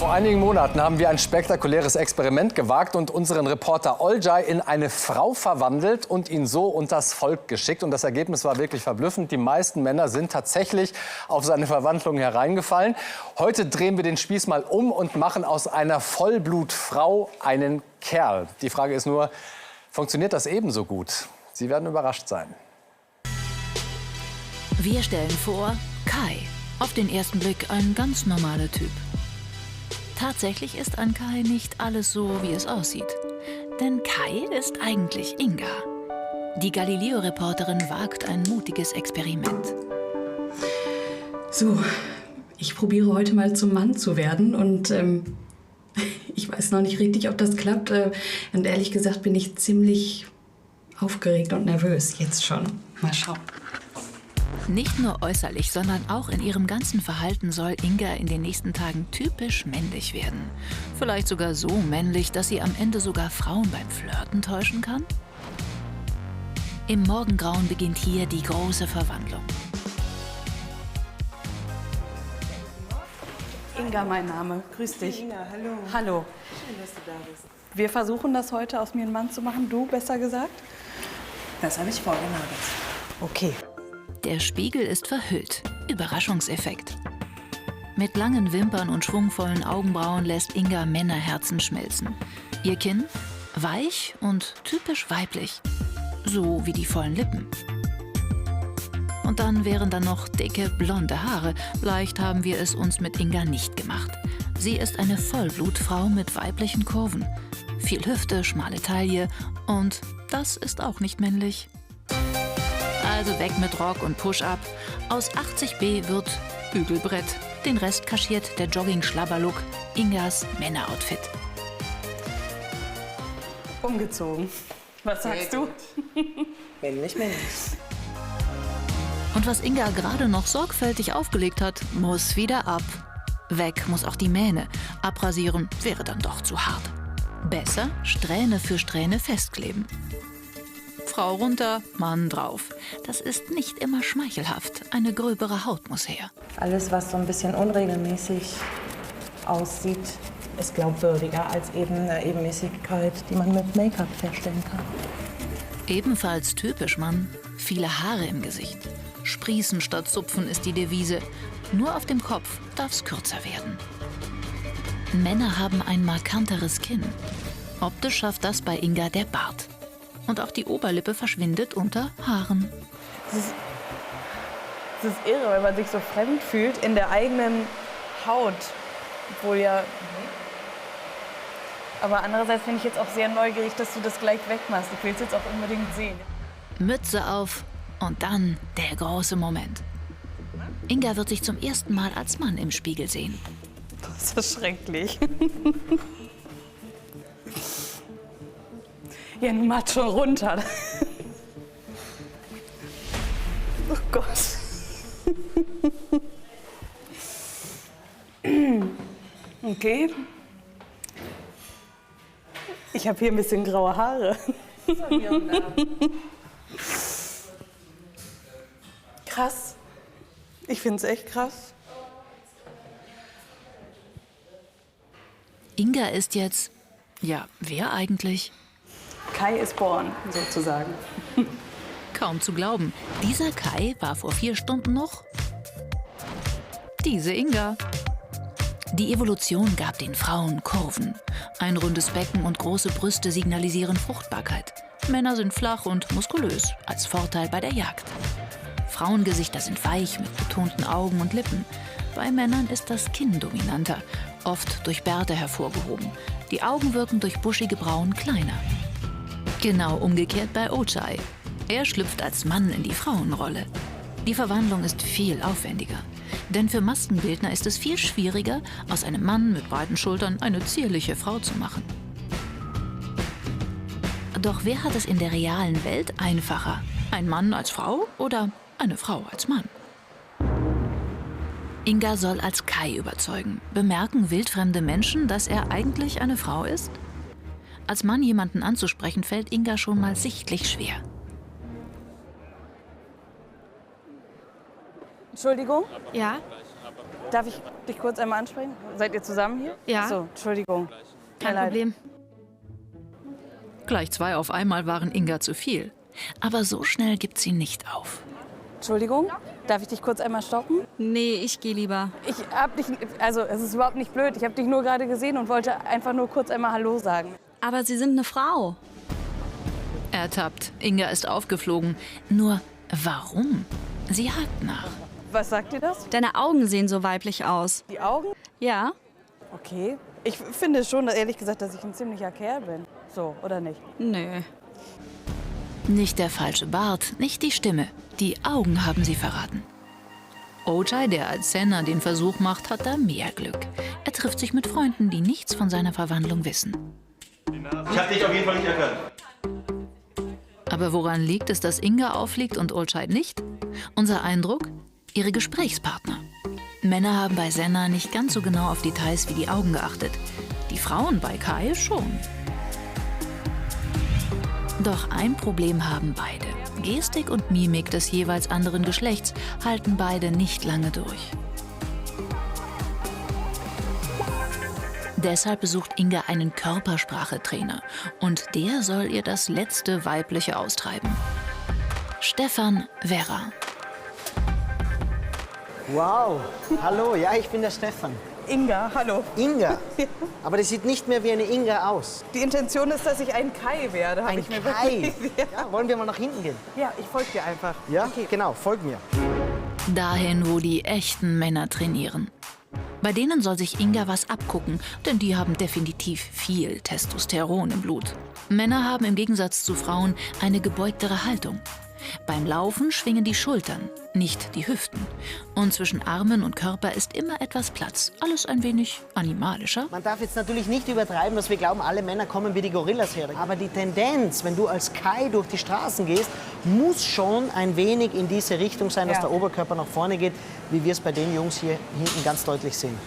Vor einigen Monaten haben wir ein spektakuläres Experiment gewagt und unseren Reporter Olcay in eine Frau verwandelt und ihn so unters Volk geschickt. Und das Ergebnis war wirklich verblüffend. Die meisten Männer sind tatsächlich auf seine Verwandlung hereingefallen. Heute drehen wir den Spieß mal um und machen aus einer Vollblutfrau einen Kerl. Die Frage ist nur, funktioniert das ebenso gut? Sie werden überrascht sein. Wir stellen vor, Kai. Auf den ersten Blick ein ganz normaler Typ. Tatsächlich ist an Kai nicht alles so, wie es aussieht. Denn Kai ist eigentlich Inga. Die Galileo-Reporterin wagt ein mutiges Experiment. So, ich probiere heute mal zum Mann zu werden und ich weiß noch nicht richtig, ob das klappt. Und ehrlich gesagt bin ich ziemlich aufgeregt und nervös jetzt schon. Mal schauen. Nicht nur äußerlich, sondern auch in ihrem ganzen Verhalten soll Inga in den nächsten Tagen typisch männlich werden. Vielleicht sogar so männlich, dass sie am Ende sogar Frauen beim Flirten täuschen kann? Im Morgengrauen beginnt hier die große Verwandlung. Inga, mein Name. Grüß dich. Inga, hallo. Hallo. Schön, dass du da bist. Wir versuchen das heute aus mir einen Mann zu machen. Du, besser gesagt? Das habe ich vorgenagelt. Okay. Der Spiegel ist verhüllt. Überraschungseffekt. Mit langen Wimpern und schwungvollen Augenbrauen lässt Inga Männerherzen schmelzen. Ihr Kinn weich und typisch weiblich. So wie die vollen Lippen. Und dann wären da noch dicke, blonde Haare. Leicht haben wir es uns mit Inga nicht gemacht. Sie ist eine Vollblutfrau mit weiblichen Kurven. Viel Hüfte, schmale Taille und das ist auch nicht männlich. Also weg mit Rock und Push-Up. Aus 80B wird Bügelbrett. Den Rest kaschiert der Jogging-Schlabberlook, Ingas Männeroutfit. Umgezogen. Was sagst du? Männlich, männlich. Und was Inga gerade noch sorgfältig aufgelegt hat, muss wieder ab. Weg muss auch die Mähne. Abrasieren wäre dann doch zu hart. Besser Strähne für Strähne festkleben. Frau runter, Mann drauf. Das ist nicht immer schmeichelhaft. Eine gröbere Haut muss her. Alles, was so ein bisschen unregelmäßig aussieht, ist glaubwürdiger als eben eine Ebenmäßigkeit, die man mit Make-up herstellen kann. Ebenfalls typisch Mann, viele Haare im Gesicht. Sprießen statt Zupfen ist die Devise. Nur auf dem Kopf darf's kürzer werden. Männer haben ein markanteres Kinn. Optisch schafft das bei Inga der Bart. Und auch die Oberlippe verschwindet unter Haaren. Das ist irre, weil man sich so fremd fühlt in der eigenen Haut. Obwohl ja... Aber andererseits bin ich jetzt auch sehr neugierig, dass du das gleich wegmachst. Ich will es jetzt auch unbedingt sehen. Mütze auf und dann der große Moment. Inga wird sich zum ersten Mal als Mann im Spiegel sehen. Das ist schrecklich. Ja, nun mal schon runter. Oh Gott. Okay. Ich habe hier ein bisschen graue Haare. Krass. Ich finde es echt krass. Inga ist jetzt, ja, wer eigentlich? Kai ist born, sozusagen. Kaum zu glauben, dieser Kai war vor 4 Stunden noch diese Inga. Die Evolution gab den Frauen Kurven. Ein rundes Becken und große Brüste signalisieren Fruchtbarkeit. Männer sind flach und muskulös, als Vorteil bei der Jagd. Frauengesichter sind weich mit betonten Augen und Lippen. Bei Männern ist das Kinn dominanter, oft durch Bärte hervorgehoben. Die Augen wirken durch buschige Brauen kleiner. Genau umgekehrt bei Olcay. Er schlüpft als Mann in die Frauenrolle. Die Verwandlung ist viel aufwendiger. Denn für Maskenbildner ist es viel schwieriger, aus einem Mann mit breiten Schultern eine zierliche Frau zu machen. Doch wer hat es in der realen Welt einfacher? Ein Mann als Frau oder eine Frau als Mann? Inga soll als Kai überzeugen. Bemerken wildfremde Menschen, dass er eigentlich eine Frau ist? Als Mann jemanden anzusprechen, fällt Inga schon mal sichtlich schwer. Entschuldigung? Ja? Darf ich dich kurz einmal ansprechen? Seid ihr zusammen hier? Ja. Achso, Entschuldigung. Kein Problem. Gleich 2 auf einmal waren Inga zu viel. Aber so schnell gibt sie nicht auf. Entschuldigung, darf ich dich kurz einmal stoppen? Nee, ich gehe lieber. Ich hab dich, also es ist überhaupt nicht blöd. Ich habe dich nur gerade gesehen und wollte einfach nur kurz einmal Hallo sagen. Aber Sie sind eine Frau. Ertappt. Inga ist aufgeflogen. Nur warum? Sie hakt nach. Was sagt dir das? Deine Augen sehen so weiblich aus. Die Augen? Ja? Okay. Ich finde schon, ehrlich gesagt, dass ich ein ziemlicher Kerl bin. So, oder nicht? Nö. Nicht der falsche Bart, nicht die Stimme. Die Augen haben sie verraten. Ojai, der als Senna den Versuch macht, hat da mehr Glück. Er trifft sich mit Freunden, die nichts von seiner Verwandlung wissen. Ich hab dich auf jeden Fall nicht erkannt. Aber woran liegt es, dass Inga auffliegt und Ojai nicht? Unser Eindruck? Ihre Gesprächspartner. Männer haben bei Senna nicht ganz so genau auf Details wie die Augen geachtet. Die Frauen bei Kai schon. Doch ein Problem haben beide. Gestik und Mimik des jeweils anderen Geschlechts halten beide nicht lange durch. Deshalb besucht Inga einen Körpersprachetrainer und der soll ihr das letzte Weibliche austreiben. Stefan Werra. Wow, hallo, ja, ich bin der Stefan. Inga, hallo. Inga? Aber das sieht nicht mehr wie eine Inga aus. Die Intention ist, dass ich ein Kai werde. Ein Kai? Ja, wollen wir mal nach hinten gehen? Ja, ich folge dir einfach. Ja, Okay. genau, folg mir. Dahin, wo die echten Männer trainieren. Bei denen soll sich Inga was abgucken, denn die haben definitiv viel Testosteron im Blut. Männer haben im Gegensatz zu Frauen eine gebeugtere Haltung. Beim Laufen schwingen die Schultern, nicht die Hüften. Und zwischen Armen und Körper ist immer etwas Platz. Alles ein wenig animalischer. Man darf jetzt natürlich nicht übertreiben, dass wir glauben, alle Männer kommen wie die Gorillas her. Aber die Tendenz, wenn du als Kai durch die Straßen gehst, muss schon ein wenig in diese Richtung sein, dass Ja. der Oberkörper nach vorne geht, wie wir es bei den Jungs hier hinten ganz deutlich sehen.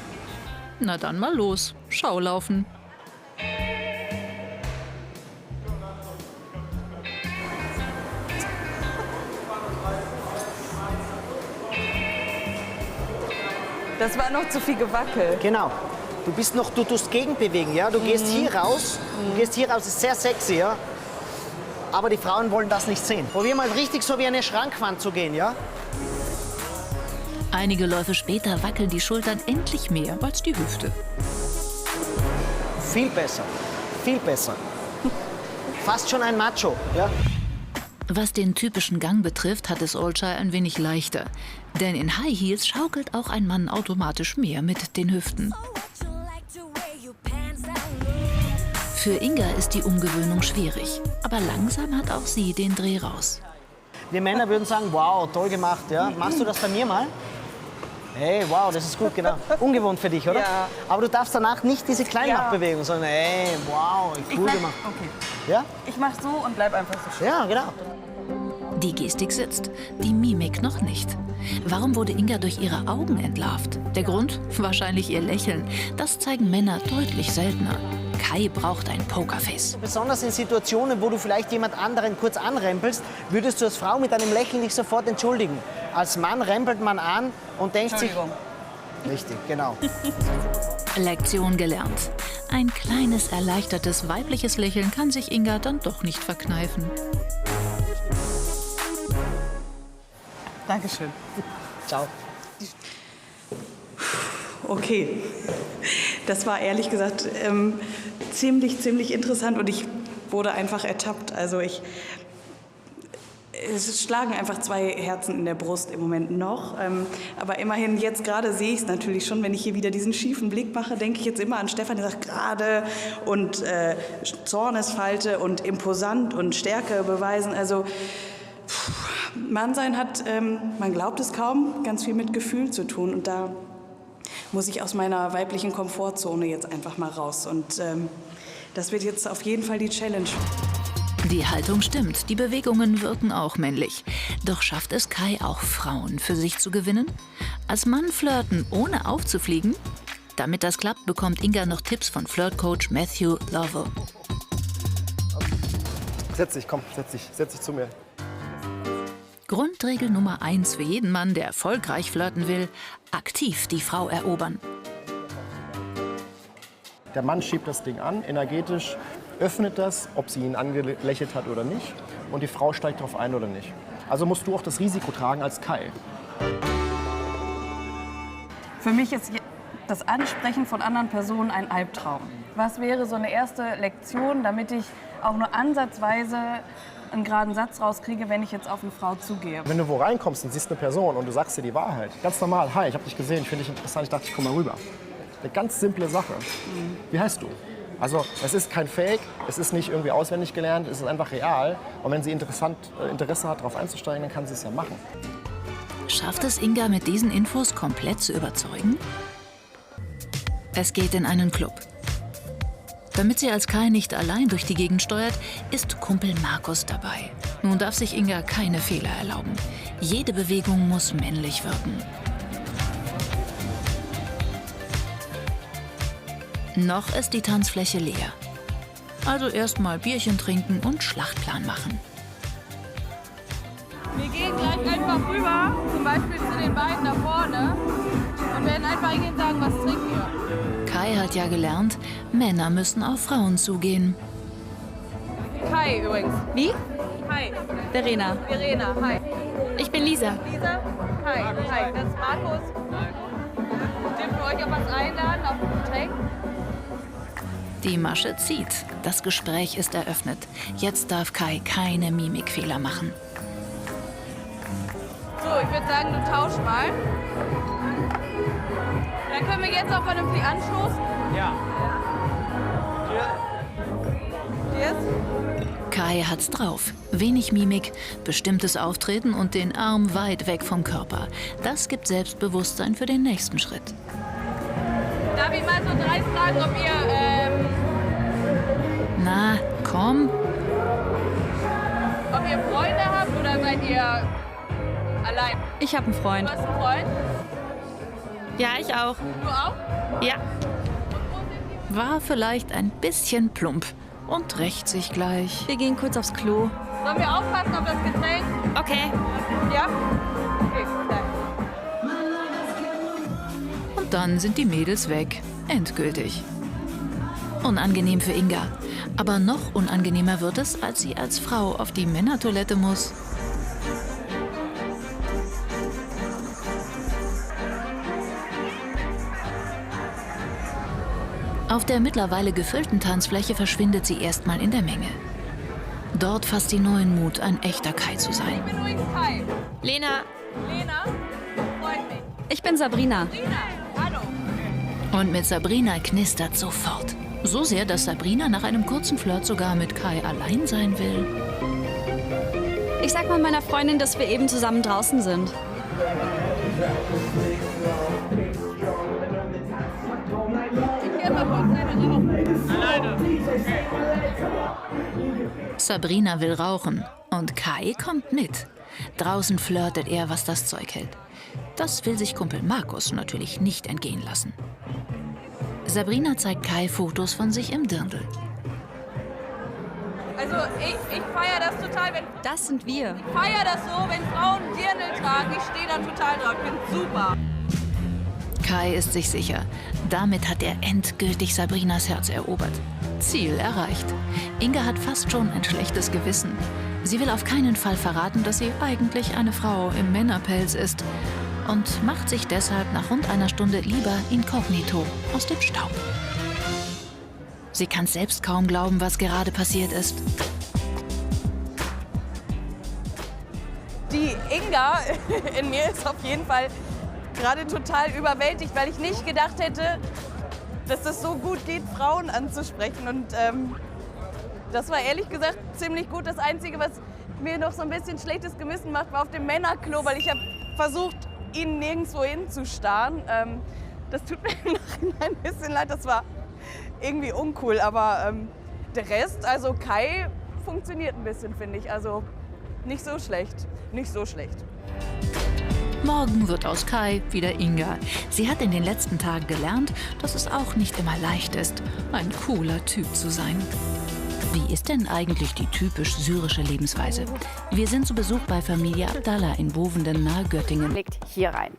Na dann mal los, Schaulaufen. Das war noch zu viel Gewackel. Genau. Du tust gegenbewegen, ja? Du gehst hier raus, ist sehr sexy, ja? Aber die Frauen wollen das nicht sehen. Probier mal richtig so wie eine Schrankwand zu gehen, ja? Einige Läufe später wackeln die Schultern endlich mehr als die Hüfte. Viel besser, viel besser. Fast schon ein Macho, ja? Was den typischen Gang betrifft, hat es Ojai ein wenig leichter. Denn in High Heels schaukelt auch ein Mann automatisch mehr mit den Hüften. Für Inga ist die Umgewöhnung schwierig. Aber langsam hat auch sie den Dreh raus. Wir Männer würden sagen, wow, toll gemacht, ja? Machst du das bei mir mal? Hey, wow, das ist gut, genau. Ungewohnt für dich, oder? Ja. Aber du darfst danach nicht diese Kleinmachbewegung, sondern hey, wow, cool gemacht. Okay. Ja? Ich mach so und bleib einfach so stehen. Ja, genau. Die Gestik sitzt, die Mimik noch nicht. Warum wurde Inga durch ihre Augen entlarvt? Der Grund? Wahrscheinlich ihr Lächeln. Das zeigen Männer deutlich seltener. Kai braucht ein Pokerface. Besonders in Situationen, wo du vielleicht jemand anderen kurz anrempelst, würdest du als Frau mit einem Lächeln dich sofort entschuldigen. Als Mann rempelt man an und denkt sich... Entschuldigung. Richtig, genau. Lektion gelernt. Ein kleines, erleichtertes weibliches Lächeln kann sich Inga dann doch nicht verkneifen. Dankeschön. Ciao. Okay, das war ehrlich gesagt ziemlich interessant und ich wurde einfach ertappt. Also es schlagen einfach 2 Herzen in der Brust im Moment noch. Aber immerhin, jetzt gerade sehe ich es natürlich schon, wenn ich hier wieder diesen schiefen Blick mache, denke ich jetzt immer an Stefan, der sagt gerade und Zornesfalte und imposant und Stärke beweisen. Also Mannsein hat, man glaubt es kaum, ganz viel mit Gefühl zu tun. Und da muss ich aus meiner weiblichen Komfortzone jetzt einfach mal raus. Und das wird jetzt auf jeden Fall die Challenge. Die Haltung stimmt, die Bewegungen wirken auch männlich. Doch schafft es Kai auch Frauen für sich zu gewinnen? Als Mann flirten, ohne aufzufliegen? Damit das klappt, bekommt Inga noch Tipps von Flirtcoach Matthew Lovell. Setz dich, komm, setz dich zu mir. Grundregel Nummer 1 für jeden Mann, der erfolgreich flirten will: aktiv die Frau erobern. Der Mann schiebt das Ding an, energetisch, öffnet das, ob sie ihn angelächelt hat oder nicht. Und die Frau steigt darauf ein oder nicht. Also musst du auch das Risiko tragen als Kai. Für mich ist das Ansprechen von anderen Personen ein Albtraum. Was wäre so eine erste Lektion, damit ich auch nur ansatzweise einen geraden Satz rauskriege, wenn ich jetzt auf eine Frau zugehe? Wenn du wo reinkommst und siehst eine Person und du sagst dir die Wahrheit, ganz normal, hi, ich habe dich gesehen, finde dich interessant, ich dachte, ich komme mal rüber. Eine ganz simple Sache. Wie heißt du? Also es ist kein Fake, es ist nicht irgendwie auswendig gelernt, es ist einfach real. Und wenn sie Interesse hat, darauf einzusteigen, dann kann sie es ja machen. Schafft es Inga mit diesen Infos komplett zu überzeugen? Es geht in einen Club. Damit sie als Kai nicht allein durch die Gegend steuert, ist Kumpel Markus dabei. Nun darf sich Inga keine Fehler erlauben. Jede Bewegung muss männlich wirken. Noch ist die Tanzfläche leer. Also erstmal Bierchen trinken und Schlachtplan machen. Wir gehen gleich einfach rüber, zum Beispiel zu den beiden da vorne, und werden einfach hingehen und sagen, was trinken wir? Kai hat ja gelernt, Männer müssen auf Frauen zugehen. Kai übrigens. Wie? Hi. Verena. Verena, hi. Ich bin Lisa. Lisa, hi. Hi. Das ist Markus. Dürfen wir euch auf was einladen, auf ein Getränk? Die Masche zieht. Das Gespräch ist eröffnet. Jetzt darf Kai keine Mimikfehler machen. So, ich würde sagen, du tausch mal. Dann können wir jetzt auch vernünftig anstoßen. Ja. Cheers. Kai hat's drauf. Wenig Mimik, bestimmtes Auftreten und den Arm weit weg vom Körper. Das gibt Selbstbewusstsein für den nächsten Schritt. Darf ich mal so 3 fragen, ob ihr, Na, komm. ob ihr Freunde habt oder seid ihr allein? Ich habe einen Freund. Du hast einen Freund? Ja, ich auch. Du auch? Ja. War vielleicht ein bisschen plump und rächt sich gleich. Wir gehen kurz aufs Klo. Sollen wir aufpassen auf das Getränk? Okay. Ja? Okay, danke. Und dann sind die Mädels weg. Endgültig. Unangenehm für Inga. Aber noch unangenehmer wird es, als sie als Frau auf die Männertoilette muss. Auf der mittlerweile gefüllten Tanzfläche verschwindet sie erstmal in der Menge. Dort fasst sie neuen Mut, ein echter Kai zu sein. Ich bin übrigens Kai. Lena. Lena, freut mich. Ich bin Sabrina. Lina, hallo. Und mit Sabrina knistert sofort. So sehr, dass Sabrina nach einem kurzen Flirt sogar mit Kai allein sein will. Ich sag mal meiner Freundin, dass wir eben zusammen draußen sind. Ich geh mal kurz eine rauchen. Alleine. Sabrina will rauchen und Kai kommt mit. Draußen flirtet er, was das Zeug hält. Das will sich Kumpel Markus natürlich nicht entgehen lassen. Sabrina zeigt Kai Fotos von sich im Dirndl. Also ich feiere das total, wenn Das sind wir. feiere das so, wenn Frauen Dirndl tragen. Ich stehe da total drauf. Ich bin super. Kai ist sich sicher. Damit hat er endgültig Sabrinas Herz erobert. Ziel erreicht. Inga hat fast schon ein schlechtes Gewissen. Sie will auf keinen Fall verraten, dass sie eigentlich eine Frau im Männerpelz ist. Und macht sich deshalb nach rund einer Stunde lieber inkognito aus dem Staub. Sie kann selbst kaum glauben, was gerade passiert ist. Die Inga in mir ist auf jeden Fall gerade total überwältigt, weil ich nicht gedacht hätte, dass das so gut geht, Frauen anzusprechen. Und das war ehrlich gesagt ziemlich gut. Das Einzige, was mir noch so ein bisschen schlechtes Gewissen macht, war auf dem Männerklo, weil ich habe versucht, ihn nirgendwo hinzustarren. Das tut mir im Nachhinein ein bisschen leid, das war irgendwie uncool. Aber der Rest, also Kai, funktioniert ein bisschen, finde ich. Also nicht so schlecht, nicht so schlecht. Morgen wird aus Kai wieder Inga. Sie hat in den letzten Tagen gelernt, dass es auch nicht immer leicht ist, ein cooler Typ zu sein. Wie ist denn eigentlich die typisch syrische Lebensweise? Wir sind zu Besuch bei Familie Abdallah in Bovenden nahe Göttingen. Legt hier rein.